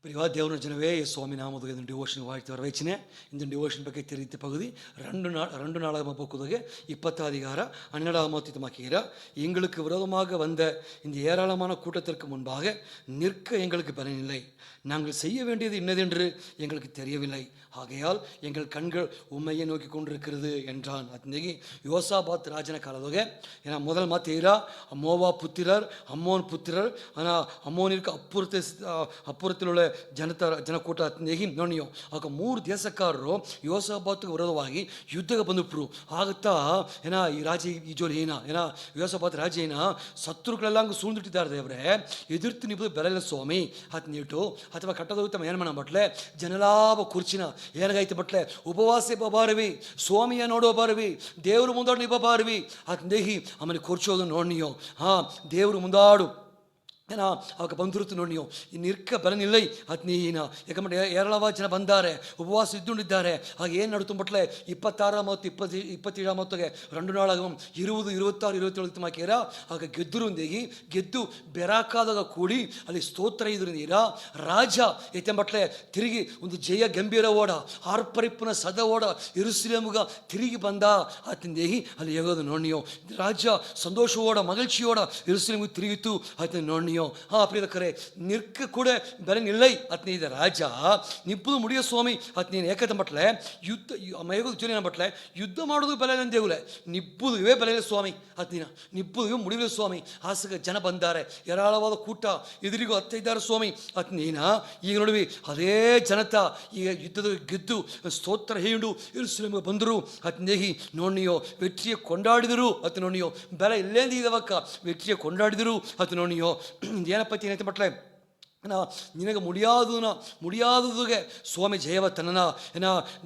பிரிவாத தேவன ஜனவே சுவாமி நாமத்துக்கு இந்த டிவோஷன் வாழ்த்து வரவேச்சினே இந்த டிவோஷன் ಬಗ್ಗೆ தெரிவித்த பகுதி ரெண்டு நாளாக போக்குவதற்கு 20 அதிகாரம் 12 எங்களுக்கு விரோதமாக வந்த இந்த ஏராளமான கூட்டத்திற்கு முன்பாக நிற்க எங்களுக்கு பலனில்லை. நாங்கள் செய்ய வேண்டியது இன்னதென்று எங்களுக்கு தெரியவில்லை. ஆகையால் எங்கள் கண்கள் உண்மையை நோக்கி கொண்டிருக்கிறது என்றான். ಅತ್ನೇಗಿ ಯೋಸಾಬಾತ್ ರಾಜನ ಕಾಲದೊಳಗೆ ಏನ ಮೊದಲ ಮಾತು ಇರ ಮೋವಾ ಪುತ್ರರ್ ಅಮ್ಮೋನ್ ಪುತ್ರರ್ ಅಮ್ಮೋನಿರ್ಕ ಅಪ್ಪುರತಿലുള്ള ಜನಕೂಟ ಅತ್ನೇಗಿ ನೋಡಿಯೋ ಆಗ 3 ದೇಶಕಾರರು ಯೋಸಾಬಾತ್ಗೆ ವಿರೋಧವಾಗಿ ಯುದ್ಧಕ್ಕೆ ಬಂದುಬಿಟ್ರು. ಆಗುತ್ತಾ ಏನ ಈ ರಾಜ ಈ ಜೋಲಿ ಏನ ಯೋಸಾಬಾತ್ ರಾಜ ಏನ ಶತ್ರುಗಳೆಲ್ಲ ಸೂழ்ந்துಟ್ಟಿದ್ದಾರೆ. ದೇವರೇ ಎದುರ್ತು ನಿಂಬುದು ಬೆಲೆಲ್ಲ ಸ್ವಾಮಿ ಹತ್ನಿಟ್ಟು ಅಥವಾ ಕಟ್ಟದೋಗ್ತಮ್ಮ ಏನು ಮಾಡ ಬಟ್ಲೆ ಜನಲಾಭ ಕುರ್ಚಿನ ಏನಾಗೈತೆ ಬಟ್ಲೆ ಉಪವಾಸ ಬಾರವಿ ಸ್ವಾಮಿಯ ನೋಡೋ ಬಾರವಿ ದೇವರು ಮುಂದಾಡು ನಿಬ್ಬ ಬಾರವಿ ಅತ್ನೇಗಿ ಆಮೇಲೆ ಕೂರ್ಚೋದು ನೋಡ್ನಿಯೋ ದೇವರು ಮುಂದಾಡು ಏನ ಅವಾಗ ಬಂದಿರುತ್ತೆ ನೋಡಿ. ನೀವು ಇನ್ನು ಇರ್ಕ ಬರನಿಲ್ಲೈ ಅತ್ನೀನ ಯಾಕಂದ್ರೆ ಏರಳವಾದ ಜನ ಬಂದಾರೆ, ಉಪವಾಸ ಇದ್ದುಕೊಂಡಿದ್ದಾರೆ. ಹಾಗೆ ಏನು ನಡುತ್ತುಂಬಟ್ಲೆ 26 ಮತ್ತು 27 ಮತ್ತಿಗೆ 2 ನಾಳಾಗಂ 20, 26, 27 ಮಾಕೇರ ಆಗ ಗೆದ್ದುರುಂದೇಗಿ ಗೆದ್ದು ಬೆರಾಕಾದಾಗ ಕೂಡಿ ಅಲ್ಲಿ ಸ್ತೋತ್ರ ಇದ್ರಿಂದ ರಾಜ ಎತ್ತಂಬಟ್ಲೆ ತಿರುಗಿ ಒಂದು ಜಯ ಗಂಭೀರ ಓಡ ಆರ್ಪರಿಪ್ಪನ ಸದ ಓಡ ಇರುಸಲೇಮುಗ ತಿರುಗಿ ಬಂದ ಆತಂದೇಗಿ ಅಲ್ಲಿ ಹೇಗೋದು ನೋಡ್ನಿಯೋ. ರಾಜ ಸಂತೋಷವೋಡ ಮಗಳ್ಚಿಯೋಡ ಇರುಸಲೇಮಿಗೆ ತಿರುಗಿತು ಆತನ ನೋಡ್ನಿಯೋ. ಪ್ರಿಯಕರೇ ನಿರ್ಕ ಕೂಡ ಬೆಲೆ ನಿಲ್ಲೈ ಅತ್ನಿ ಇದೆ ರಾಜ ನಿಪ್ಪುದು ಮುಡಿಯ ಸ್ವಾಮಿ ಅತ್ನೀನು ಏಕತ ಬಟ್ಲೆ ಯುದ್ಧ ಮೈಗೋದು ಜೋಲಿನ ಬಟ್ಲೆ ಯುದ್ಧ ಮಾಡೋದು ಬೆಲೆ ಅಂದೇವುಲೆ ನಿಪ್ಪುದು ಇವೇ ಬೆಲೆ ಸ್ವಾಮಿ ಅತ್ನೀನ ನಿಪ್ಪುದು ಮುಡಿಯುವ ಸ್ವಾಮಿ ಹಾಸಗ ಜನ ಬಂದಾರೆ, ಏರಾಳವಾದ ಕೂಟ ಎದುರಿಗೂ ಹತ್ತ ಇದ್ದಾರೆ ಸ್ವಾಮಿ ಅತ್ನೀನ. ಈಗ ನೋಡಿವಿ ಅದೇ ಜನತಾ ಈಗ ಯುದ್ಧದ ಗೆದ್ದು ಸ್ತೋತ್ರ ಹೇಳು ಯೆರೂಸಲೇಮಿಗೆ ಬಂದರು ಅತ್ನೇಹಿ ನೋಡ್ನಿಯೋ ವೆற்றிಯ ಕೊಂಡಾಡಿದರು ಅತ್ ನೋಡ್ನಿಯೋ ಬೆಲೆ ಇಲ್ಲೇಂದ ಇದವಕ್ಕ ವೆற்றிಯ ಕೊಂಡಾಡಿದರು ಅತ್ ನೋಡ್ನಿಯೋ. ಏನಪ್ಪತ್ತಿ ಏನೈತೆ ಬಟ್ಲೆ ನಿನಗೆ ಮುಡಿಯಾದುಗೆ ಸ್ವಾಮಿ ಜಯವ ತನ್ನ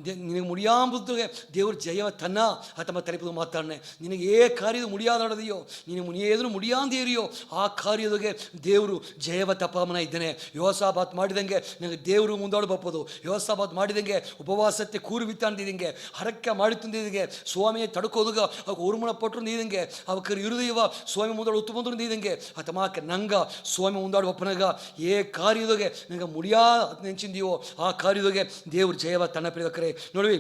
ನಿನಗೆ ಮುಡಿಯಾಂಬುದುಗೆ ದೇವರು ಜಯವ ತನ್ನ ಅಥವಾ ತಲೆಪದು ಮಾತಾಡನೆ ನಿನಗೆ ಕಾರ್ಯದ ಮುಡಿಯಾದಡಿದೆಯೋ ನೀನು ಏದ್ರು ಮುಡಿಯಾಂದೇರಿಯೋ ಆ ಕಾರ್ಯದಗೆ ದೇವರು ಜಯವ ತಪ್ಪಮನ ಇದ್ದಾನೆ. ಯೋಸಾಬಾತ್ ಮಾಡಿದಂಗೆ ನನಗೆ ದೇವರು ಮುಂದಾಡು ಬಪ್ಪದು. ಯೋಸಾಬಾತ್ ಮಾಡಿದಂಗೆ ಉಪವಾಸಕ್ಕೆ ಕೂರು ಬಿತ್ತಂದಿದಂಗೆ ಹರಕ್ಕೆ ಮಾಡಿ ತಂದಿದಂಗೆ ಸ್ವಾಮಿಯ ತಡ್ಕೋದುಗ ಅವ ಉರುಮಣ ಪಟ್ಟರು ನೀದಂಗೆ ಅವಕ್ಕೆ ಇರುದೀವ ಸ್ವಾಮಿ ಮುಂದಾಡು ಉತ್ತು ಬಂದರು ನೀದಂಗೆ ಅಥವಾ ನಂಗ ಸ್ವಾಮಿ ಮುಂದಾಡು ಒಪ್ಪನಾಗ ಕಾರ್ಯದೊಗೆ ನನಗೆ ಮುಡಿಯಾ ನೆಂಚಿಂದೆಯೋ ಆ ಕಾರ್ಯದೊಗೆ ದೇವರು ಜಯವ ತನ್ನ ಪ್ರಿಯಕರೇ ನೋಡ್ವಿ.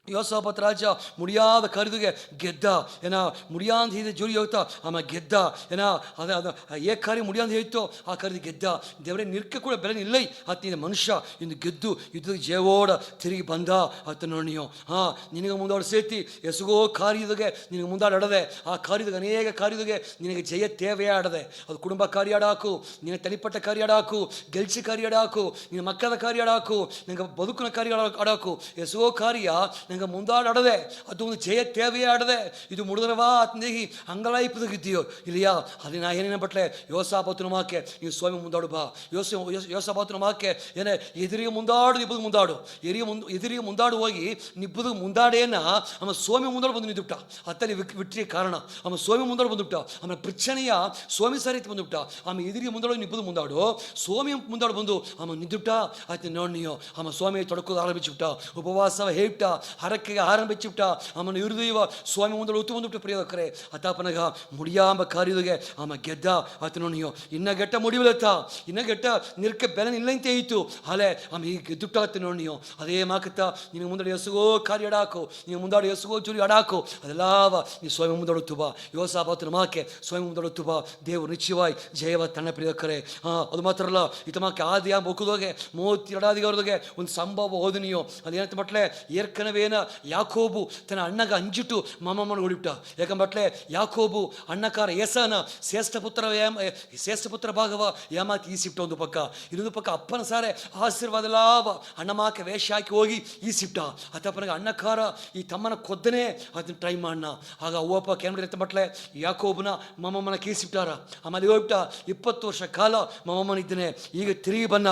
ಯೋಸಾಬತ್ ರಾಜ ಮುಡಿಯಾದ ಕಾರ್ಯದೊಗೆ ಗೆದ್ದ ಏನ ಮುಡಿಯಾಂದ ಇದೆ ಜೋಲಿ ಹೋಗ್ತಾ ಆಮೇಲೆ ಗೆದ್ದ ಏನ ಅದು ಕಾರ್ಯ ಮುಡಿಯಾಂದ ಹೇಳ್ತೋ ಆ ಕಾರ್ಯದ ಗೆದ್ದ. ದೇವರೇ ನಿರ್ಕ ಕೂಡ ಬೆಲೆ ನಿಲ್ಲೈ ಆತನಿಂದ ಮನುಷ್ಯ ಇಂದು ಗೆದ್ದು ಯುದ್ಧದ ಜಯವೋಡ ತಿರುಗಿ ಬಂದ ಆತ ನೋಡಿಯೋ. ನಿನಗೆ ಮುಂದಾಡು ಸೇತಿ ಎಸಗೋ ಕಾರ್ಯದೊಗೆ ನಿನಗೆ ಮುಂದಾಡು ಆಡದೆ ಆ ಕಾರ್ಯದಾಗ ಅನೇಕ ಕಾರ್ಯದೊಗೆ ನಿನಗೆ ಜಯ ತೇವೆಯ ಆಡದೆ. ಅದು ಕುಟುಂಬ ಕಾರ್ಯ ಆಡಾಕು, ನಿನ್ನ ತನಿಪಟ್ಟ ಕಾರ್ಯ ಆಡಾಕು, ಗೆಲ್ಸಿ ಕಾರ್ಯ ಆಡಾಕು, ನಿನ್ನ ಮಕ್ಕಳ ಕಾರ್ಯ ಆಡಾಕು, ನಿನಗೆ ಬದುಕಿನ ಕಾರ್ಯ ಆಡಾಕು. ಎಸಗೋ ಕಾರ್ಯ ನಂಗೆ ಮುಂದಾಡದೆ ಅದು ಒಂದು ಜಯ ತೇವೆಯ ಆಡದೆ ಇದು ಮುಡಿದ್ರವಾ ಅತ್ನೇಗಿ ಅಂಗಲಾಯಿಪದಾಗಿದ್ದೀಯೋ ಇಲ್ಲಿಯಾ ಅಲ್ಲಿ ನಾ ಏನೇನ ಬಟ್ಲೆ ಯೋಸಾಬಾತನ ಮಾಕೆ ನೀವು ಸ್ವಾಮಿ ಮುಂದಾಡು ಬಾ. ಯೋಸಾಬಾತನ ಮಾಕೆ ಏನೇ ಎದುರಿಗೆ ಮುಂದಾಡು ನಿಬ್ಬದು ಮುಂದಾಡು ಎದುರಿಗೆ ಮುಂದಾಡು ಹೋಗಿ ನಿಬ್ಬದು ಮುಂದಾಡೇನ ಆಮೇಲೆ ಸ್ವಾಮಿ ಮುಂದಾಡು ಬಂದು ನಿಂತುಬಿಟ್ಟ. ಅತ್ತಲ್ಲಿ ವಿಟ್ರಿಯ ಕಾರಣ ಆಮೇಲೆ ಸ್ವಾಮಿ ಮುಂದಾಡು ಬಂದುಬಿಟ್ಟ. ಆಮೇಲೆ ಪ್ರಚನೆಯ ಸ್ವಾಮಿ ಸಾರೀತಿ ಬಂದುಬಿಟ್ಟ. ಆಮೇಲೆ ಎದುರಿಗೆ ಮುಂದಾಡು ನಿಬ್ಬದು ಮುಂದಾಡು ಸ್ವಾಮಿ ಮುಂದಾಡು ಬಂದು ಆಮೇಲೆ ನಿಂತುಬಿಟ್ಟ. ಆಯ್ತು ನೋಡ್ನಿಯೋ ಆಮೇಲೆ ಸ್ವಾಮಿ ತೊಡಕೋದು ಆರಂಭಿಸಿಬಿಟ್ಟ. ಉಪವಾಸ ಹೇಳ್ಬಿಟ್ಟ, ಹರಕೆಗೆ ಆರಂಭಿಸಿಬಿಟ್ಟ. ಆಮೇಲೆ ಇರುದೀವ ಸ್ವಾಮಿ ಮುಂದೆ ಉತ್ತು ಬಂದುಬಿಟ್ಟು ಪ್ರಿಯಕರೇ ಅತಾಪನಗ ಮುಡಿಯಾಂಬ ಕಾರ್ಯದೊಗೆ ಆಮೇಲೆ ಗೆದ್ದ ಆತ ನೋಡಿಯೋ. ಇನ್ನ ಗೆಟ್ಟ ಮುಡಿವಲತ್ತ ಇನ್ನ ಗೆಟ್ಟ ನಿರ್ಕ ಬೆಲೆ ನಿಲ್ಲಂತೆ ಇತ್ತು ಅಲೆ ಆಮೇಲೆ ಈಗ ಗೆದ್ದುಟ್ಟಾತ ನೋಡಿಯೋ. ಅದೇ ಮಾಕತ್ತ ನಿನಗೆ ಮುಂದಾಡು ಎಸಗೋ ಕಾರ್ಯ ಅಡಾಕು, ನೀನು ಮುಂದಾಡು ಎಸಗೋ ಜೋಲಿ ಅಡಾಕು ಅದೆಲ್ಲವ ನೀ ಸ್ವಾಮಿ ಮುಂದಾಡುತ್ತು ಬಾ. ಯೋಸಾಬಾತನ ಮಾಕೆ ಸ್ವಾಮಿ ಮುಂದಾಡುತ್ತು ಬಾ. ದೇವರು ನಿಶ್ಚಯವಾಗಿ ಜಯವ ತನ್ನ ಪ್ರಿಯಕರೇ. ಅದು ಮಾತ್ರ ಅಲ್ಲ ಈತ ಮಾಕೆ ಆದಿಯ ಬೊಕ್ಕದೋಗೆ 32 ಒಂದು ಸಂಭವ ಓದನಿಯೋ ಅದೇನಂತ ಮಟ್ಲೆ ಏರ್ಕನವೇನ ಯಾಕೋಬು ತನ್ನ ಅಣ್ಣಗ ಅಂಜಿಟ್ಟು ಮಾಮಮ್ಮನ ಹೊಡಿಬಿಟ್ಟ. ಯಾಕಂಬಟ್ಲೆ ಯಾಕೋಬು ಅಣ್ಣಕಾರ ಏಸನ ಶ್ರೇಷ್ಠ ಪುತ್ರ ಭಾಗವ ಯಾಮಾಕಿ ಈಸಿಪ್ಟ ಒಂದು ಪಕ್ಕ, ಇನ್ನೊಂದು ಪಕ್ಕ ಅಪ್ಪನ ಸಾರೆ ಆಶೀರ್ವಾದ ಲಾಭ ಅಣ್ಣ ಮಾಕೆ ವೇಷ ಹಾಕಿ ಹೋಗಿ ಈಸಿಪ್ಟ. ಅತ್ತಪ್ಪನಿಗೆ ಅಣ್ಣಕಾರ ಈ ತಮ್ಮನ ಕೊದ್ದನೆ ಅದನ್ನ ಟ್ರೈ ಮಾಡಣ. ಆಗ ಅವ್ವಪ್ಪ ಕೇಂದ್ರ ಬಟ್ಲೆ ಯಾಕೋಬನ ಮಮ್ಮಮ್ಮನ ಕೀಸಿಬಿಟ್ಟಾರ. ಆಮೇಲೆ ಹೋಗ್ಬಿಟ್ಟ 20 ವರ್ಷ ಕಾಲ ಮಮ್ಮಮ್ಮನ ಇದ್ದಾನೆ. ಈಗ ತಿರುಗಿ ಬನ್ನ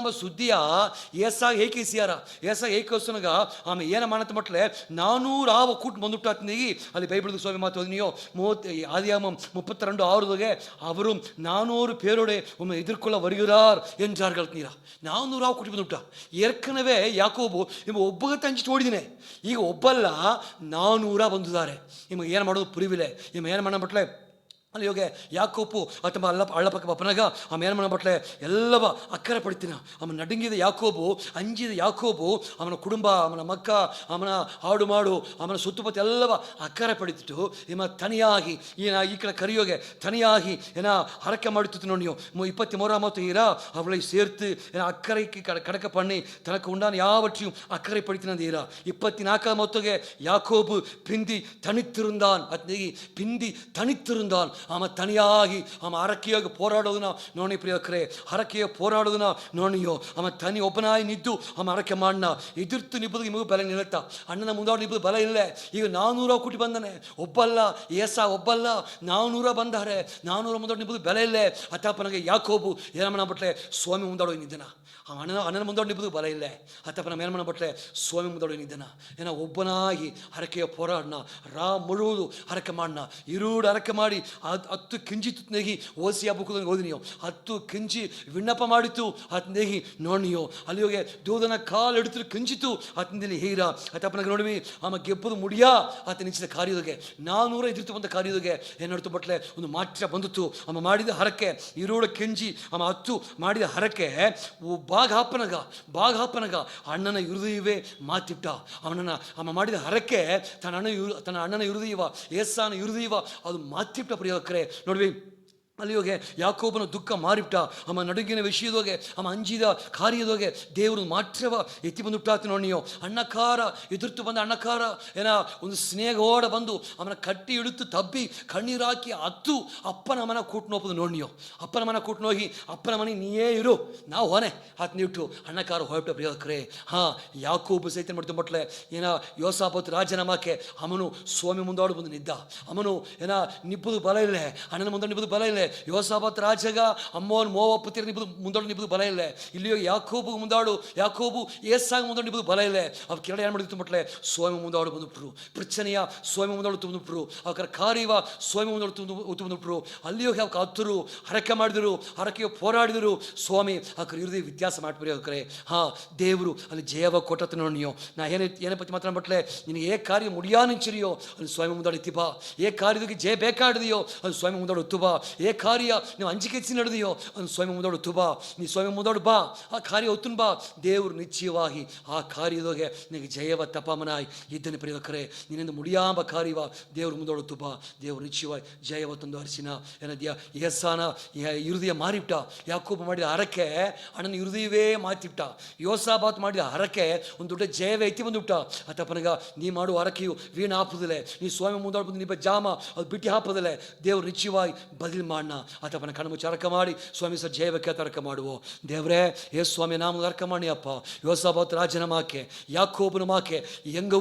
ಎಂಬ ಸುದ್ದಿಯ ಏಸಾಗ ಏಕೀಸಿಯಾರ ಏಸಾಗ ಏಕೋಸನಗ ಆಮೇಲೆ ಏನ ಮಾಡಂತ ಮಟ್ಲೆ 400 ಕೂಟ್ ಬಂದುಬಿಟ್ಟಾತ್ನಿಗಿ ಅಲ್ಲಿ ಬೈಬಲ್ದು ಸ್ವಾಮಿ ಮಾತು ನೀವು 32:6 ಅವರು 400 பேரோட உண்மை எதிர்கொள்ள வருகிறார் என்றார்கள். நீரா 400 ಕೂಟಿ ಬಂದುಬಿಟ್ಟ. ಏರ್ಕನವೇ ಯಾಕೋಬು ನಿಮ್ಮ ಒಬ್ಬಗತ್ತೆ ಹಂಚಿಟ್ಟು ಓಡಿದಿನಿ, ಈಗ ಒಬ್ಬಲ್ಲ 400 ಬಂದಿದ್ದಾರೆ. ನಿಮಗೆ ಏನು ಮಾಡೋದು ಪುರಿವಿಲೆ. ನಿಮಗೆ ಏನು ಮಾಡಬಿಟ್ಲೆ ಅಲ್ಲಿಯೋಗೆ ಯಾಕೋಪು ಅಥವಾ ಅಳ್ಳಪಕ್ಕ ಬಪ್ಪನಾಗ ಏನು ಮಾಡಬಟ್ಲೆ ಎಲ್ಲವ ಅಕ್ಕರೆ ಪಡಿತೀನ ಅವನ ನಡುಂಗಿದ ಯಾಕೋಬು ಅಂಜಿದ ಯಾಕೋಬು ಅವನ ಕುಟುಂಬ ಅವನ ಮಕ್ಕ ಅವನ ಹಾಡು ಮಾಡು ಅವನ ಸುತ್ತಮುತ್ತ ಎಲ್ಲವ ಅಕ್ಕರೆ ಪಡಿತಿಟ್ಟು ತನಿಯಾಗಿ ಈ ಕಡೆ ಕರಿಯೋಗೆ ತನಿಯಾಗಿ ಹರಕೆ ಮಾಡುತ್ತಿತ್ತು ನೋಡಿಯೋ 23 ஈரா அவளை சேர்த்து அக்கறைக்கு கடக்க பண்ணி தனக்கு உண்டான யாவற்றையும் அக்கறை படுத்தினது ஈரா 24 யாக்கோபு பிந்தி தனித்திருந்தான் பிந்தி தனித்திருந்தான் அவன் தனிಯಾಗಿ ಅವನ ಹರಕೆಯಾಗಿ போರಾಡೋದನ್ನ ನೋಡಿ ಪ್ರಿಯಕರೇ ಹರಕೆಯ ಪೋರಾಡೋದನ್ನ ನೋಡಿಯೋ ಅವನ ತನಿ ಒಬ್ಬನಾಗಿ ನಿದ್ದು ಅವನ ಹರಕೆ ಮಾಡನ ಎದುರ್ತು ನಿಬ್ಬದು ನಿಮಗೂ ಬಲ ನಿಲ್ಲತ್ತ ಅಣ್ಣನ ಮುಂದಾಡು ನಿಬ್ಬದು ಬಲ ಇಲ್ಲ ಈಗ 400 ಕೂಟಿ ಬಂದಾನೆ ಒಬ್ಬಲ್ಲ ಒಬ್ಬಲ್ಲ 400 ಬಂದಾರೆ 400 ಮುಂದಾಡು ನಿಬ್ಬದು ಬಲ ಇಲ್ಲ ಅತ್ತಪ್ಪನಿಗೆ ಯಾಕೋಬು ಏನ ಬಟ್ಲೆ ಸ್ವಾಮಿ ಮುಂದಾಡೋ ನಿದ್ದನ ಅಣ್ಣನ ಮುಂದಾಡು ನಿಬ್ಬದು ಬಲ ಇಲ್ಲ ಅತ್ತಪ್ಪನ ಮೇಲ್ಮನ ಬಟ್ಲೆ ಸ್ವಾಮಿ ಮುಂದಾಡೋ ನಿದ್ದನ ಒಬ್ಬನಾಗಿ ಹರಕೆಯ ಪೋರಾಡನ ಮುಳುವುದು ಹರಕೆ ಮಾಡನ ಇರುಡು ಹರಕೆ ಮಾಡಿ 10 ಕಿಂಜಿ ತುತ್ನೇಗಿ ಓಸಿಯ ಬುಕ್ಕದಂಗೆ ಓದಿನಿಯೋ 10 ಕಿಂಜಿ ವಿಣ್ಣಪ ಮಾಡಿತು ಅತ್ನೇಗಿ ನೋಡಿಯೋ ಅಲ್ಲಿ ಹೋಗಿ ದೂದನ ಕಾಲು ಎಡುತ್ತು ಕಿಂಚಿತು ಅತ್ತಂದಲ್ಲಿ ಹೀರ ಅತ್ತಪ್ಪನಾಗ ನೋಡಿವಿ ಆಮ ಗೆಬ್ಬದು ಮುಡಿಯಾ ಆತ ನಿಂಚಿದ ಕಾರ್ಯದೊಗೆ 400 ಎದುರ್ತು ಬಂದ ಕಾರ್ಯದೊಗೆ ಏನಾಡ್ತು ಬಟ್ಲೆ ಒಂದು ಮಾತ್ರ ಬಂದಿತ್ತು ಅಮ್ಮ ಮಾಡಿದ ಹರಕೆ ಇರೋಡ ಕೆಂಜಿ ಅಮ್ಮ 10 ಮಾಡಿದ ಹರಕೆ ಬಾಗ ಅಣ್ಣನ ಹೃದಯವೇ ಮಾತಿಟ್ಟ ಅಮ್ಮ ಮಾಡಿದ ಹರಕೆ ತನ್ನ ಅಣ್ಣನ ಹೃದಯವ ಏಸಾನ ಹೃದಯವ ಅದು ಮಾತಿಟ್ಟ ಪ್ರಿಯಕರೇ ನೋಡ್ವಿ ಅಲ್ಲಿ ಹೋಗಿ ಯಾಕೋಬನ ದುಃಖ ಮಾರಿಬಿಟ್ಟ ಅಮ್ಮ ನಡುಗಿನ ವಿಷಯದೋಗೆ ಅಮ್ಮ ಅಂಜಿದ ಕಾರ್ಯದೋಗೆ ದೇವರು ಮಾತ್ರವ ಎತ್ತಿ ಬಂದುಬಿಟ್ಟಾತು ನೋಡಿಯೋ ಅಣ್ಣಕಾರ ಎದುರ್ತು ಬಂದ ಅಣ್ಣಕಾರ ಒಂದು ಸ್ನೇಹೋಡ ಬಂದು ಅವನ ಕಟ್ಟಿ ಇಡುತ್ತು ತಬ್ಬಿ ಕಣ್ಣೀರಾಕಿ ಹತ್ತು ಅಪ್ಪನ ಮನ ಕೂಟ್ನು ಹೋಗೋದು ನೋಡಿಯೋ ಅಪ್ಪನ ಮನ ಕೂಟ್ನು ಹೋಗಿ ಅಪ್ಪನ ಮನೆ ನೀಯೇ ಇರು ನಾವು ಹೊನೆ ನಿಟ್ಟು ಅಣ್ಣಕಾರ ಹೊರಟ ಪ್ರಿಯಕರೇ ಯಾಕೋಬು ಸಹಿತ ಮಾಡ್ತು ಬಟ್ಲೆ ಯೋಸಾಪತ್ ರಾಜನಮಕ್ಕೆ ಅವನು ಸ್ವಾಮಿ ಮುಂದಾಡು ಬಂದು ನಿದ್ದ ಅವನು ನಿಬ್ಬುದು ಬಲ ಇಲ್ಲ ಅಣ್ಣನ ಮುಂದೆ ನಿಬ್ಬುದು ಬಲ ಇಲ್ಲ ಯೋಸಾಬತ್ ರಾಜಗ ಅಮ್ಮೋನ್ ಮೋವ ಪುತ್ರ ಮುಂದಾಡು ನಿಬ್ಬುದು ಬಲ ಇಲ್ಲ ಇಲ್ಲಿಯೋ ಯಾಕೋಬು ಏಸಾಗ ಮುಂದಾಡು ನಿಬ್ಬುದು ಬಲ ಇಲ್ಲ ಅವ್ ಕೆರಡೆ ಏನು ಮಾಡಿತ್ತು ಮಟ್ಲೆ ಸ್ವಾಮಿ ಮುಂದಾಡು ಬಂದುಬಿಟ್ರು ಪ್ರಚನೆಯ ಸ್ವಾಮಿ ಮುಂದಾಡು ತುಂಬಿಬಿಟ್ರು ಅವರ ಕಾರ್ಯವ ಸ್ವಾಮಿ ಮುಂದಾಡು ಬಂದುಬಿಟ್ರು ಅಲ್ಲಿಯೋ ಅವಕ್ಕೆ ಹತ್ತರು ಹರಕೆ ಮಾಡಿದರು ಹರಕೆಯೋ ಹೋರಾಡಿದರು ಸ್ವಾಮಿ ಅವರ ಹೃದಯ ವ್ಯತ್ಯಾಸ ಮಾಡ್ಬಿರಿ ಅವಕರೆ ದೇವರು ಅಲ್ಲಿ ಜಯವ ಕೊಟ್ಟತ್ತು ನೋಡಿಯೋ ನಾ ಏನೇ ಪತಿ ಮಾತಾಡ್ಬಿಟ್ಲೆ ನಿನಗೆ ಏ ಕಾರ್ಯ ಮುಡಿಯಾನಿಂಚಿರಿಯೋ ಅಲ್ಲಿ ಸ್ವಾಮಿ ಮುಂದಾಡು ಇತ್ತಿಬಾ ಏ ಕಾರ್ಯದಕ್ಕೆ ಜಯ ಬೇಕಾಡಿದೆಯೋ ಅಲ್ಲಿ ಸ್ವಾಮಿ ಮುಂದಾಡು ತುಬಾ ಏ ಕಾರ್ಯ ನೀವು ಅಂಜಿಕೆ ಹೆಚ್ಚಿ ನಡೆದಿಯೋ ಅದು ಸ್ವಾಮಿ ಮುಂದಾಡು ತುಬಾ ನೀ ಸ್ವಾಮಿ ಮುಂದಾಡು ಬಾ ಆ ಕಾರ್ಯ ಒತ್ತುನ್ ಬಾ ದೇವರು ನಿಶ್ಚಯವಾಗಿ ಆ ಕಾರ್ಯದೊಗೆ ನಿನಗೆ ಜಯವ ತಪಮನಾಯಿ ಇದ್ದನೆ ಪ್ರಿಯಕರೇ ನಿನ್ನಿಂದ ಮುಡಿಯಾಂಬ ಕಾರ್ಯವ ದೇವರು ಮುಂದಾಡು ತುಬಾ ದೇವರು ನಿಶ್ಚಯವಾಗಿ ಜಯವ ತಂದು ಹರಿಸಿನ ಏನದ್ಯಾ ಏಸಾನ ಹೃದಯ ಮಾರಿಬಿಟ್ಟ ಯಾಕೋಬ ಮಾಡಿದ ಹರಕೆ ಅಣ್ಣನ ಹೃದಯವೇ ಮಾತಿಬಿಟ್ಟ ಯೋಸಾಬಾತ್ ಮಾಡಿದ ಹರಕೆ ಒಂದು ದೊಡ್ಡ ಜಯವೇ ಎತ್ತಿ ಬಂದುಬಿಟ್ಟ ಅತಪ್ಪನಗ ನೀ ಮಾಡುವ ಹರಕೆಯು ವೀಣ ಹಾಪುದಿಲ್ಲ ನೀ ಸ್ವಾಮಿ ಮುಂದಾಡು ಬಂದು ನಿಮ್ಮ ಜಾಮ ಅದು ಬಿಟ್ಟು ಹಾಪೋದಿಲ್ಲ ದೇವರು ನಿಶ್ಚಯವಾಗಿ ಬದಲು ಮಾಡಣ ಅಥವಾ ಕಣ್ಮುಚ್ಚಿ ಅರ್ಕ ಮಾಡಿ ಸ್ವಾಮಿ ಸರ್ ಜಯಕ್ಕೆ ತರ್ಕ ಮಾಡುವೋ ದೇವರೇ ಏ ಸ್ವಾಮಿ ನಾಮ ಅರ್ಕ ಮಾಡಿ ಅಪ್ಪ ಯೋಸಾಬತ್ ರಾಜನ ಮಾಕೆ ಯಾಕೋಬನ ಮಾಕೆ ಎಂಗ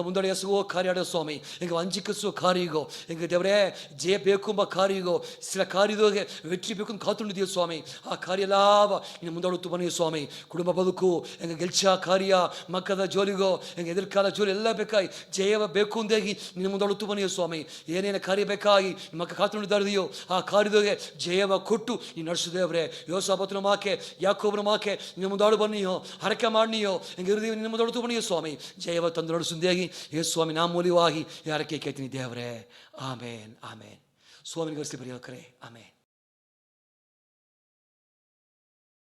ಮುಂದಡೆ ಎಸುವೋ ಕಾರ್ಯಾಡೋ ಸ್ವಾಮಿ ಎಂಗ ಅಂಜಿಕಿಸುವ ಕಾರ್ಯಿಗೋ ಎಂಗ ದೇವರೇ ಜಯ ಬೇಕುಂಬ ಕಾರ್ಯಿಗೋ ಸಿಲ ಕಾರ್ಯದೋಗೆ ವೆಟ್ರಿ ಬೇಕು ಕಾತುಂಡಿದೆಯೋ ಸ್ವಾಮಿ ಆ ಕಾರ್ಯ ಲಾಭ ಇನ್ನು ಮುಂದಾಡುತ್ತು ಬನ್ನಿ ಸ್ವಾಮಿ ಕುಟುಂಬ ಬದುಕು ಎಂಗ ಗೆಲ್ಚ ಕಾರ್ಯ ಮಕ್ಕದ ಜೋಲಿಗೋ ಎಂಗ ಎದುರ್ಕಾಲ ಜೋಲಿ ಎಲ್ಲ ಬೇಕಾಗಿ ಜಯವ ಬೇಕು ಅಂದೇಗಿ ನಿನ್ನ ಮುಂದಾಡುತ್ತು ಬನ್ನಿಯೋ ಸ್ವಾಮಿ ಏನೇನು ಕಾರ್ಯ ಬೇಕಾಗಿ ಮಕ್ಕ ಕಾತುಂಡಿದ್ದಾರಿದೆಯೋ ಆ ಕಾರ್ಯದೋಗೆ ಜಯವ ಕೊಟ್ಟು ನೀನು ನಡೆಸಿದೇವ್ರೆ ಯೋಸಾಬತ್ನ ಮಾಕೆ ಯಾಕೋಬನ ಮಾಕೆ ನಿನ್ನ ಮುಂದಾಡು ಬನ್ನಿಯೋ ಹರಕೆ ಮಾಡಿಯೋ ಎಂಗೆ ಹೃದಯ ನಿನ್ನ ಮುಂದಾಡುತ್ತು ಬನ್ನಿಯೋ ಸ್ವಾಮಿ ಜಯವ ತಂದು ನಡೆಸುಂದೇಗಿ ಯೇ ಸ್ವಾಮಿ ನಾ ಮೂಲವಾಗಿ ಹರಕೆ ಕೇಳ್ತೀನಿ ದೇವರೇ ಆಮೇನ್ ಸ್ವಾಮಿಗೆ ಪ್ರಿಯಕರೇ ಆಮೇನ್.